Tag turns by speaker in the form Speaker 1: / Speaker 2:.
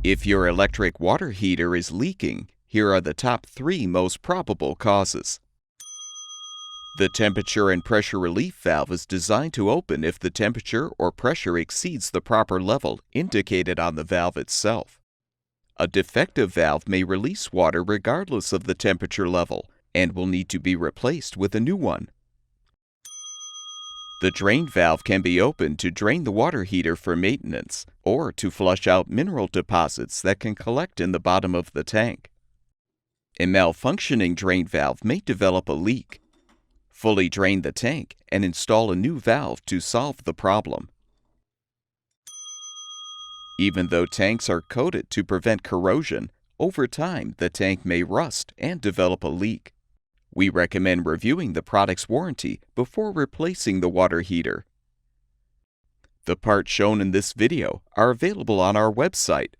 Speaker 1: If your electric water heater is leaking, here are the top 3 most probable causes. The temperature and pressure relief valve is designed to open if the temperature or pressure exceeds the proper level indicated on the valve itself. A defective valve may release water regardless of the temperature level and will need to be replaced with a new one. The drain valve can be opened to drain the water heater for maintenance or to flush out mineral deposits that can collect in the bottom of the tank. A malfunctioning drain valve may develop a leak. Fully drain the tank and install a new valve to solve the problem. Even though tanks are coated to prevent corrosion, over time the tank may rust and develop a leak. We recommend reviewing the product's warranty before replacing the water heater. The parts shown in this video are available on our website.